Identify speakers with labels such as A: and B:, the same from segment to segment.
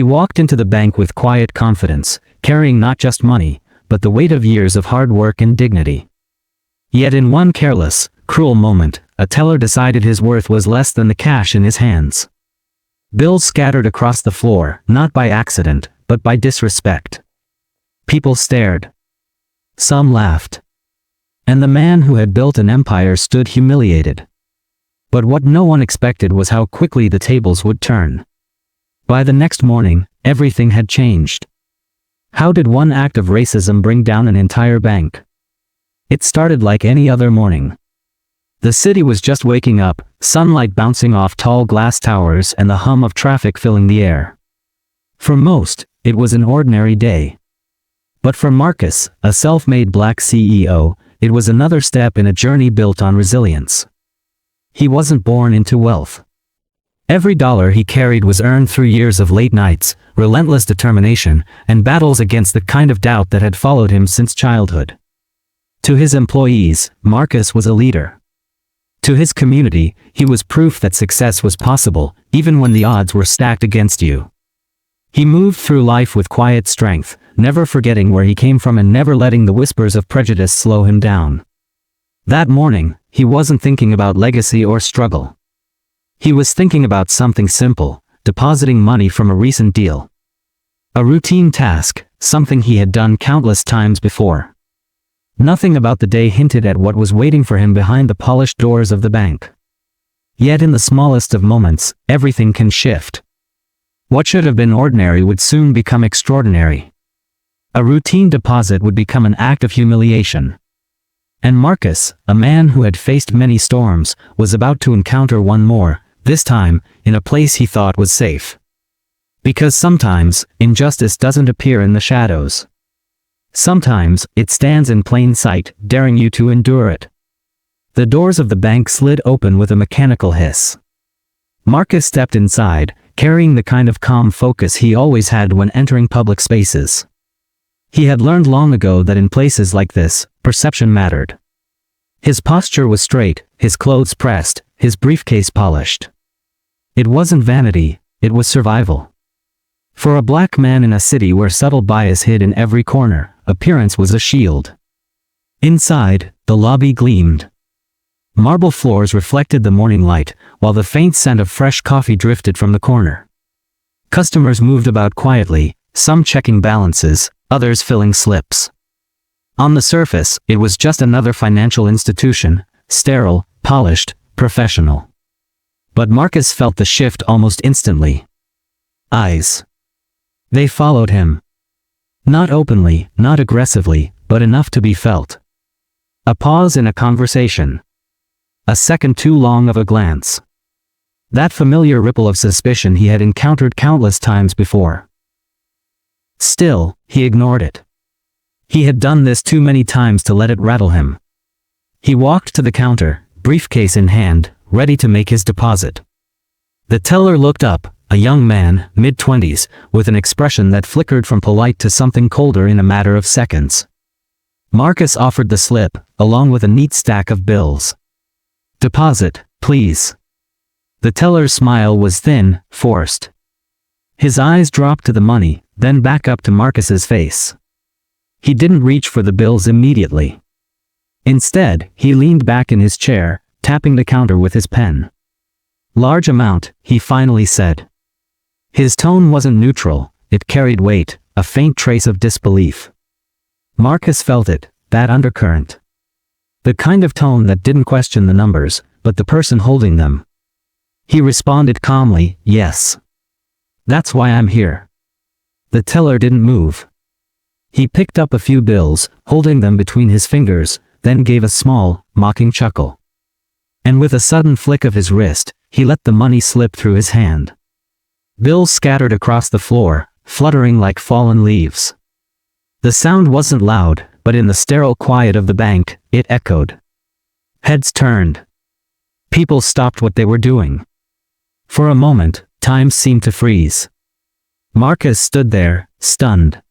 A: He walked into the bank with quiet confidence, carrying not just money, but the weight of years of hard work and dignity. Yet in one careless, cruel moment, a teller decided his worth was less than the cash in his hands. Bills scattered across the floor, not by accident, but by disrespect. People stared. Some laughed. And the man who had built an empire stood humiliated. But what no one expected was how quickly the tables would turn. By the next morning, everything had changed. How did one act of racism bring down an entire bank? It started like any other morning. The city was just waking up, sunlight bouncing off tall glass towers and the hum of traffic filling the air. For most, it was an ordinary day. But for Marcus, a self-made black CEO, it was another step in a journey built on resilience. He wasn't born into wealth. Every dollar he carried was earned through years of late nights, relentless determination, and battles against the kind of doubt that had followed him since childhood. To his employees, Marcus was a leader. To his community, he was proof that success was possible, even when the odds were stacked against you. He moved through life with quiet strength, never forgetting where he came from and never letting the whispers of prejudice slow him down. That morning, he wasn't thinking about legacy or struggle. He was thinking about something simple, depositing money from a recent deal. A routine task, something he had done countless times before. Nothing about the day hinted at what was waiting for him behind the polished doors of the bank. Yet in the smallest of moments, everything can shift. What should have been ordinary would soon become extraordinary. A routine deposit would become an act of humiliation. And Marcus, a man who had faced many storms, was about to encounter one more, this time, in a place he thought was safe. Because sometimes, injustice doesn't appear in the shadows. Sometimes, it stands in plain sight, daring you to endure it. The doors of the bank slid open with a mechanical hiss. Marcus stepped inside, carrying the kind of calm focus he always had when entering public spaces. He had learned long ago that in places like this, perception mattered. His posture was straight, his clothes pressed, his briefcase polished. It wasn't vanity, it was survival. For a black man in a city where subtle bias hid in every corner, appearance was a shield. Inside, the lobby gleamed. Marble floors reflected the morning light, while the faint scent of fresh coffee drifted from the corner. Customers moved about quietly, some checking balances, others filling slips. On the surface, it was just another financial institution, sterile, polished, professional. But Marcus felt the shift almost instantly. Eyes. They followed him. Not openly, not aggressively, but enough to be felt. A pause in a conversation. A second too long of a glance. That familiar ripple of suspicion he had encountered countless times before. Still, he ignored it. He had done this too many times to let it rattle him. He walked to the counter, briefcase in hand, ready to make his deposit. The teller looked up, a young man, mid-20s, with an expression that flickered from polite to something colder in a matter of seconds. Marcus offered the slip, along with a neat stack of bills. "Deposit, please." The teller's smile was thin, forced. His eyes dropped to the money, then back up to Marcus's face. He didn't reach for the bills immediately. Instead, he leaned back in his chair, tapping the counter with his pen. "Large amount," he finally said. His tone wasn't neutral, it carried weight, a faint trace of disbelief. Marcus felt it, that undercurrent. The kind of tone that didn't question the numbers, but the person holding them. He responded calmly, "Yes. That's why I'm here." The teller didn't move. He picked up a few bills, holding them between his fingers, then gave a small, mocking chuckle. And with a sudden flick of his wrist, he let the money slip through his hand. Bills scattered across the floor, fluttering like fallen leaves. The sound wasn't loud, but in the sterile quiet of the bank, it echoed. Heads turned. People stopped what they were doing. For a moment, time seemed to freeze. Marcus stood there, stunned.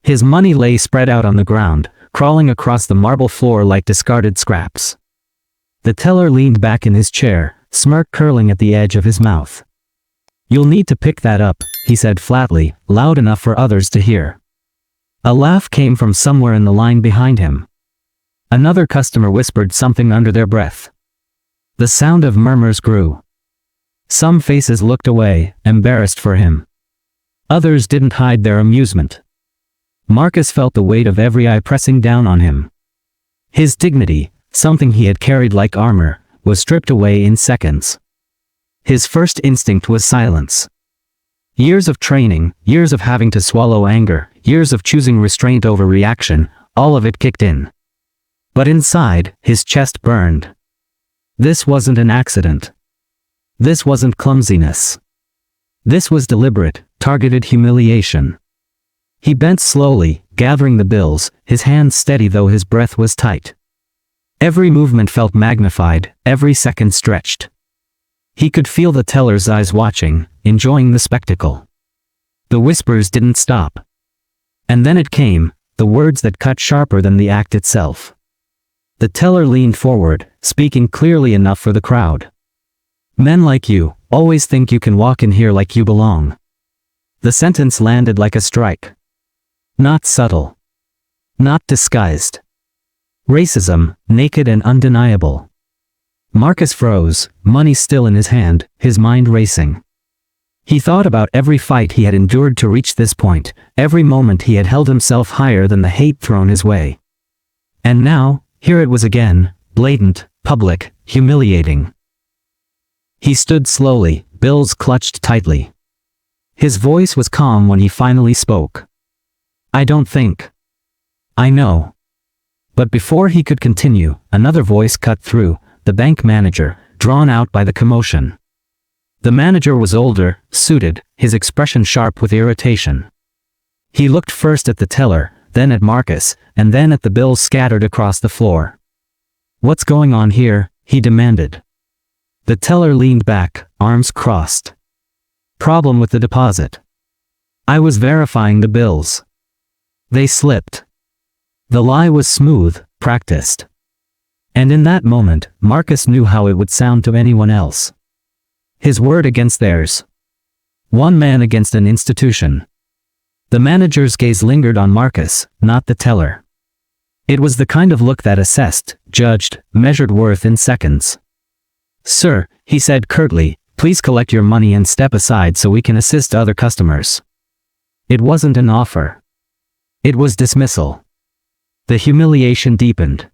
A: His money lay spread out on the ground, crawling across the marble floor like discarded scraps. The teller leaned back in his chair, smirk curling at the edge of his mouth. "You'll need to pick that up," he said flatly, loud enough for others to hear. A laugh came from somewhere in the line behind him. Another customer whispered something under their breath. The sound of murmurs grew. Some faces looked away, embarrassed for him. Others didn't hide their amusement. Marcus felt the weight of every eye pressing down on him. His dignity, something he had carried like armor, was stripped away in seconds. His first instinct was silence. Years of training, years of having to swallow anger, years of choosing restraint over reaction, all of it kicked in. But inside, his chest burned. This wasn't an accident. This wasn't clumsiness. This was deliberate, targeted humiliation. He bent slowly, gathering the bills, his hands steady though his breath was tight. Every movement felt magnified, every second stretched. He could feel the teller's eyes watching, enjoying the spectacle. The whispers didn't stop. And then it came, the words that cut sharper than the act itself. The teller leaned forward, speaking clearly enough for the crowd. "Men like you always think you can walk in here like you belong." The sentence landed like a strike. Not subtle. Not disguised. Racism, naked and undeniable. Marcus froze, money still in his hand, his mind racing. He thought about every fight he had endured to reach this point, every moment he had held himself higher than the hate thrown his way. And now, here it was again, blatant, public, humiliating. He stood slowly, bills clutched tightly. His voice was calm when he finally spoke. "I don't think. I know." But before he could continue, another voice cut through, the bank manager, drawn out by the commotion. The manager was older, suited, his expression sharp with irritation. He looked first at the teller, then at Marcus, and then at the bills scattered across the floor. "What's going on here?" he demanded. The teller leaned back, arms crossed. "Problem with the deposit. I was verifying the bills. They slipped." The lie was smooth, practiced. And in that moment, Marcus knew how it would sound to anyone else. His word against theirs. One man against an institution. The manager's gaze lingered on Marcus, not the teller. It was the kind of look that assessed, judged, measured worth in seconds. "Sir," he said curtly, "please collect your money and step aside so we can assist other customers." It wasn't an offer. It was dismissal. The humiliation deepened.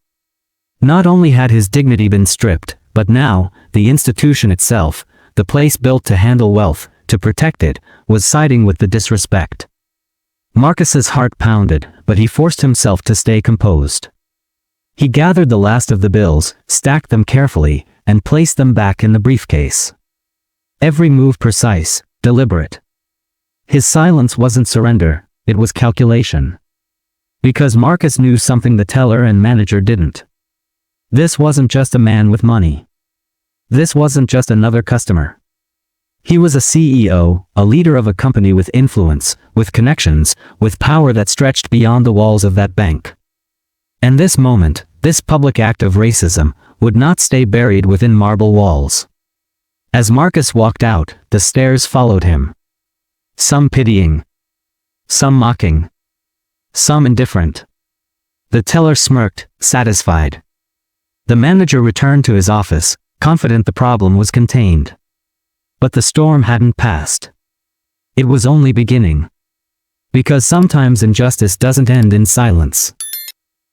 A: Not only had his dignity been stripped, but now, the institution itself, the place built to handle wealth, to protect it, was siding with the disrespect. Marcus's heart pounded, but he forced himself to stay composed. He gathered the last of the bills, stacked them carefully, and placed them back in the briefcase. Every move precise, deliberate. His silence wasn't surrender, it was calculation. Because Marcus knew something the teller and manager didn't. This wasn't just a man with money. This wasn't just another customer. He was a CEO, a leader of a company with influence, with connections, with power that stretched beyond the walls of that bank. And this moment, this public act of racism, would not stay buried within marble walls. As Marcus walked out, the stares followed him. Some pitying. Some mocking. Some indifferent. The teller smirked, satisfied. The manager returned to his office, confident the problem was contained. But the storm hadn't passed. It was only beginning. Because sometimes injustice doesn't end in silence.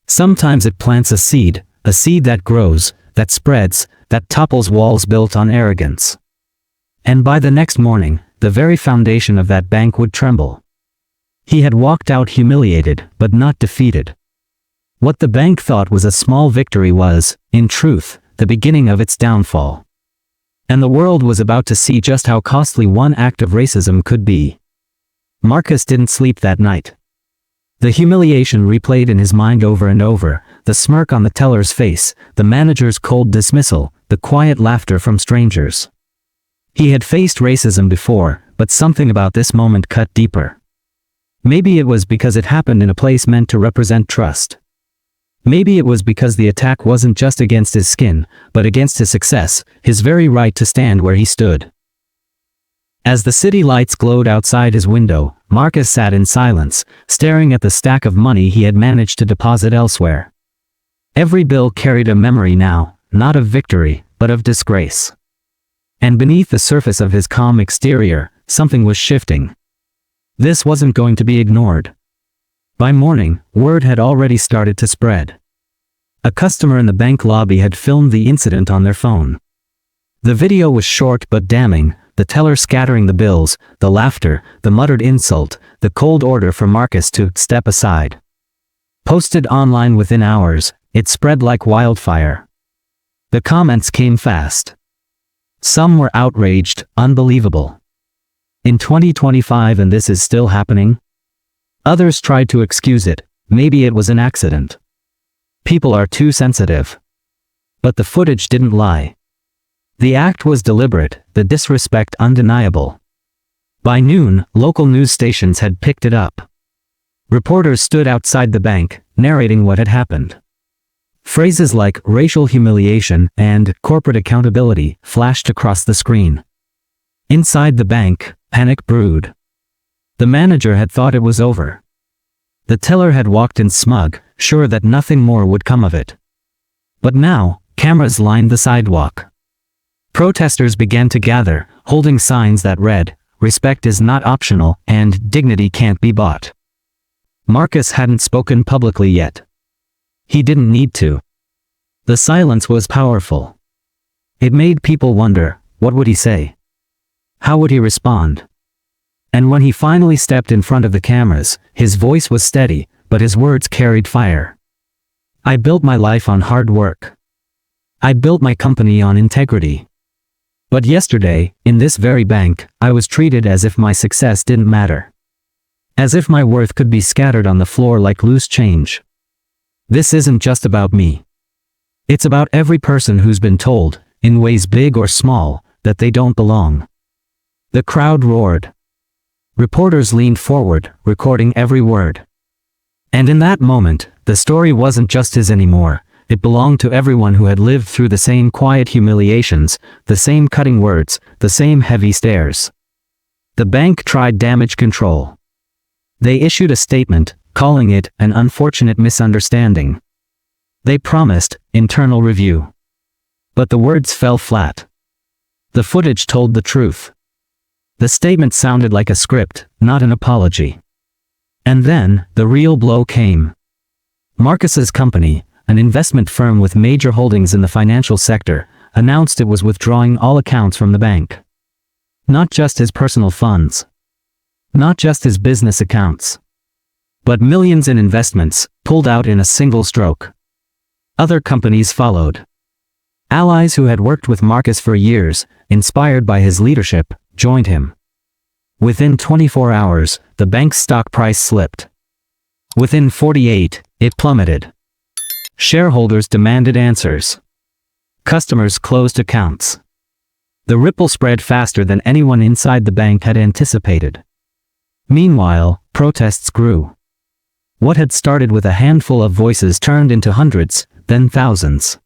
A: Sometimes it plants a seed that grows, that spreads, that topples walls built on arrogance. And by the next morning, the very foundation of that bank would tremble. He had walked out humiliated, but not defeated. What the bank thought was a small victory was, in truth, the beginning of its downfall. And the world was about to see just how costly one act of racism could be. Marcus didn't sleep that night. The humiliation replayed in his mind over and over, the smirk on the teller's face, the manager's cold dismissal, the quiet laughter from strangers. He had faced racism before, but something about this moment cut deeper. Maybe it was because it happened in a place meant to represent trust. Maybe it was because the attack wasn't just against his skin, but against his success, his very right to stand where he stood. As the city lights glowed outside his window, Marcus sat in silence, staring at the stack of money he had managed to deposit elsewhere. Every bill carried a memory now, not of victory, but of disgrace. And beneath the surface of his calm exterior, something was shifting. This wasn't going to be ignored. By morning, word had already started to spread. A customer in the bank lobby had filmed the incident on their phone. The video was short but damning, the teller scattering the bills, the laughter, the muttered insult, the cold order for Marcus to step aside. Posted online within hours, it spread like wildfire. The comments came fast. Some were outraged, unbelievable. In 2025 and this is still happening? Others tried to excuse it, maybe it was an accident. People are too sensitive. But the footage didn't lie. The act was deliberate, the disrespect undeniable. By noon, local news stations had picked it up. Reporters stood outside the bank, narrating what had happened. Phrases like racial humiliation and corporate accountability flashed across the screen. Inside the bank, panic brewed. The manager had thought it was over. The teller had walked in smug, sure that nothing more would come of it. But now, cameras lined the sidewalk. Protesters began to gather, holding signs that read, "Respect is not optional," and "Dignity can't be bought." Marcus hadn't spoken publicly yet. He didn't need to. The silence was powerful. It made people wonder, what would he say? How would he respond? And when he finally stepped in front of the cameras, his voice was steady, but his words carried fire. "I built my life on hard work. I built my company on integrity. But yesterday, in this very bank, I was treated as if my success didn't matter. As if my worth could be scattered on the floor like loose change. This isn't just about me. It's about every person who's been told, in ways big or small, that they don't belong." The crowd roared. Reporters leaned forward, recording every word. And in that moment, the story wasn't just his anymore. It belonged to everyone who had lived through the same quiet humiliations, the same cutting words, the same heavy stares. The bank tried damage control. They issued a statement, calling it an unfortunate misunderstanding. They promised internal review. But the words fell flat. The footage told the truth. The statement sounded like a script, not an apology. And then, the real blow came. Marcus's company, an investment firm with major holdings in the financial sector, announced it was withdrawing all accounts from the bank. Not just his personal funds. Not just his business accounts. But millions in investments, pulled out in a single stroke. Other companies followed. Allies who had worked with Marcus for years, inspired by his leadership, joined him. Within 24 hours, the bank's stock price slipped. Within 48, it plummeted. Shareholders demanded answers. Customers closed accounts. The ripple spread faster than anyone inside the bank had anticipated. Meanwhile, protests grew. What had started with a handful of voices turned into hundreds, then thousands.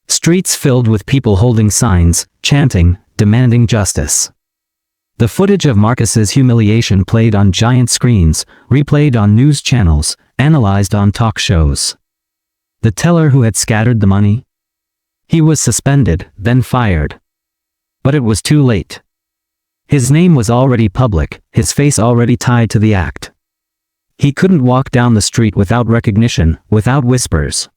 A: Streets filled with people holding signs, chanting, demanding justice. The footage of Marcus's humiliation played on giant screens, replayed on news channels, analyzed on talk shows. The teller who had scattered the money? He was suspended, then fired. But it was too late. His name was already public, his face already tied to the act. He couldn't walk down the street without recognition, without whispers.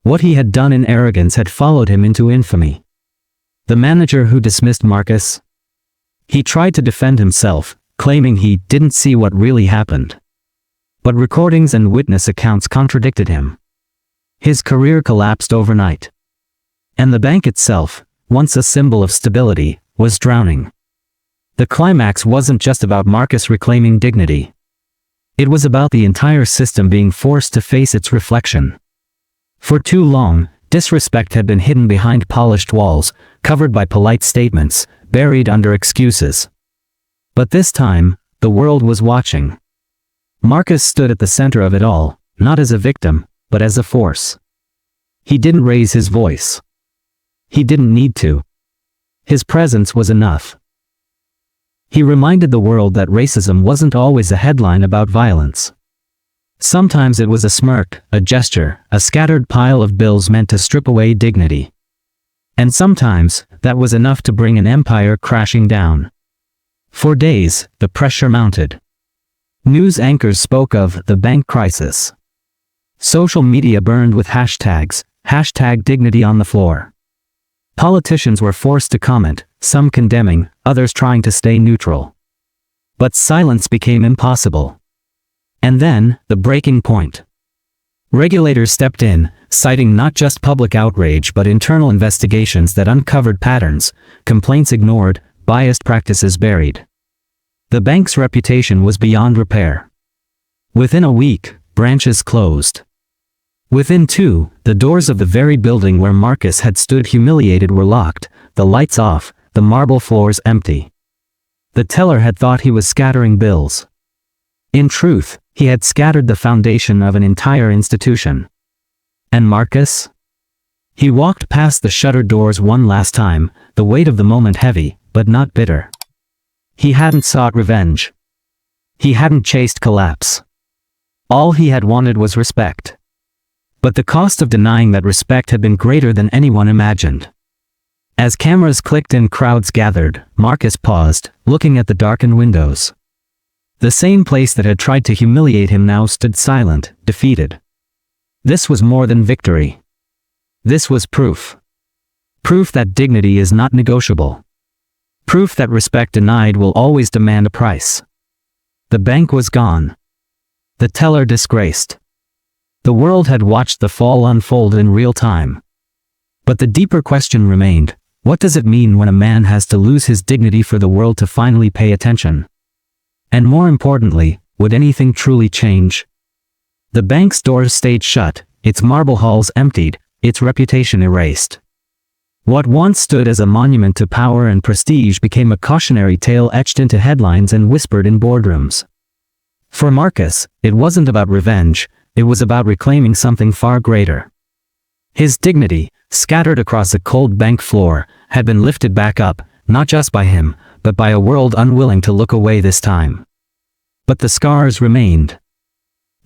A: What he had done in arrogance had followed him into infamy. The manager who dismissed Marcus? He tried to defend himself, claiming he didn't see what really happened. But recordings and witness accounts contradicted him. His career collapsed overnight. And the bank itself, once a symbol of stability, was drowning. The climax wasn't just about Marcus reclaiming dignity. It was about the entire system being forced to face its reflection. For too long, disrespect had been hidden behind polished walls, covered by polite statements, buried under excuses. But this time, the world was watching. Marcus stood at the center of it all, not as a victim, but as a force. He didn't raise his voice. He didn't need to. His presence was enough. He reminded the world that racism wasn't always a headline about violence. Sometimes it was a smirk, a gesture, a scattered pile of bills meant to strip away dignity. And sometimes, that was enough to bring an empire crashing down. For days, the pressure mounted. News anchors spoke of the bank crisis. Social media burned with hashtags, #dignity on the floor. Politicians were forced to comment, some condemning, others trying to stay neutral. But silence became impossible. And then, the breaking point. Regulators stepped in, citing not just public outrage but internal investigations that uncovered patterns, complaints ignored, biased practices buried. The bank's reputation was beyond repair. Within a week, branches closed. Within 2, the doors of the very building where Marcus had stood humiliated were locked, the lights off, the marble floors empty. The teller had thought he was scattering bills. In truth, he had scattered the foundation of an entire institution. And Marcus? He walked past the shuttered doors one last time, the weight of the moment heavy, but not bitter. He hadn't sought revenge. He hadn't chased collapse. All he had wanted was respect. But the cost of denying that respect had been greater than anyone imagined. As cameras clicked and crowds gathered, Marcus paused, looking at the darkened windows. The same place that had tried to humiliate him now stood silent, defeated. This was more than victory. This was proof. Proof that dignity is not negotiable. Proof that respect denied will always demand a price. The bank was gone. The teller disgraced. The world had watched the fall unfold in real time. But the deeper question remained, what does it mean when a man has to lose his dignity for the world to finally pay attention? And more importantly, would anything truly change? The bank's doors stayed shut, its marble halls emptied, its reputation erased. What once stood as a monument to power and prestige became a cautionary tale etched into headlines and whispered in boardrooms. For Marcus, it wasn't about revenge, it was about reclaiming something far greater. His dignity, scattered across a cold bank floor, had been lifted back up, not just by him, but by a world unwilling to look away this time. But the scars remained.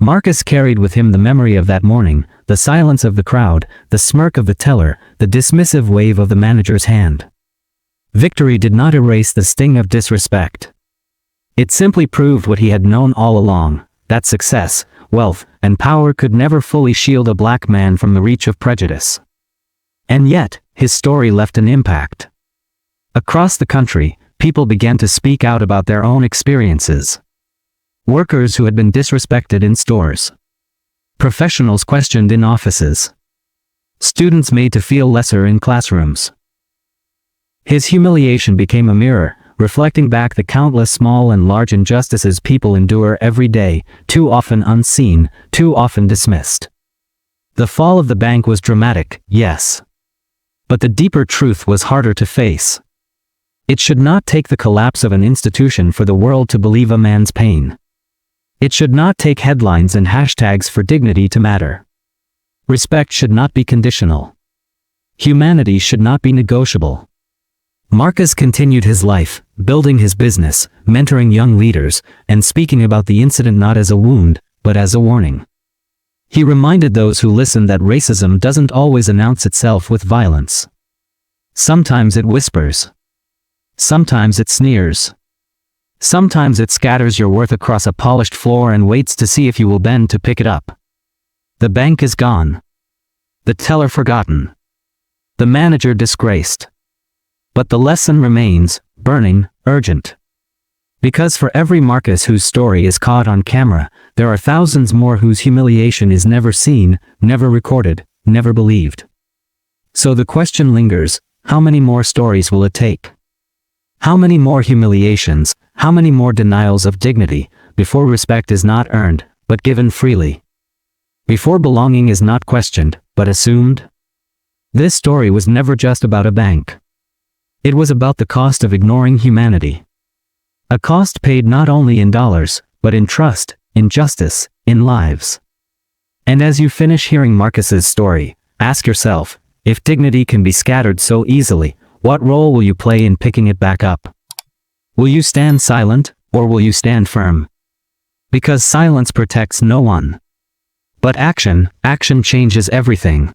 A: Marcus carried with him the memory of that morning, the silence of the crowd, the smirk of the teller, the dismissive wave of the manager's hand. Victory did not erase the sting of disrespect. It simply proved what he had known all along, that success, wealth, and power could never fully shield a black man from the reach of prejudice. And yet, his story left an impact. Across the country, people began to speak out about their own experiences. Workers who had been disrespected in stores. Professionals questioned in offices. Students made to feel lesser in classrooms. His humiliation became a mirror, reflecting back the countless small and large injustices people endure every day, too often unseen, too often dismissed. The fall of the bank was dramatic, yes. But the deeper truth was harder to face. It should not take the collapse of an institution for the world to believe a man's pain. It should not take headlines and hashtags for dignity to matter. Respect should not be conditional. Humanity should not be negotiable. Marcus continued his life, building his business, mentoring young leaders, and speaking about the incident not as a wound, but as a warning. He reminded those who listened that racism doesn't always announce itself with violence. Sometimes it whispers. Sometimes it sneers. Sometimes it scatters your worth across a polished floor and waits to see if you will bend to pick it up. The bank is gone. The teller forgotten. The manager disgraced. But the lesson remains, burning, urgent. Because for every Marcus whose story is caught on camera, there are thousands more whose humiliation is never seen, never recorded, never believed. So the question lingers, how many more stories will it take? How many more humiliations, how many more denials of dignity, before respect is not earned, but given freely? Before belonging is not questioned, but assumed? This story was never just about a bank. It was about the cost of ignoring humanity. A cost paid not only in dollars, but in trust, in justice, in lives. And as you finish hearing Marcus's story, ask yourself, if dignity can be scattered so easily, what role will you play in picking it back up? Will you stand silent, or will you stand firm? Because silence protects no one. But action changes everything.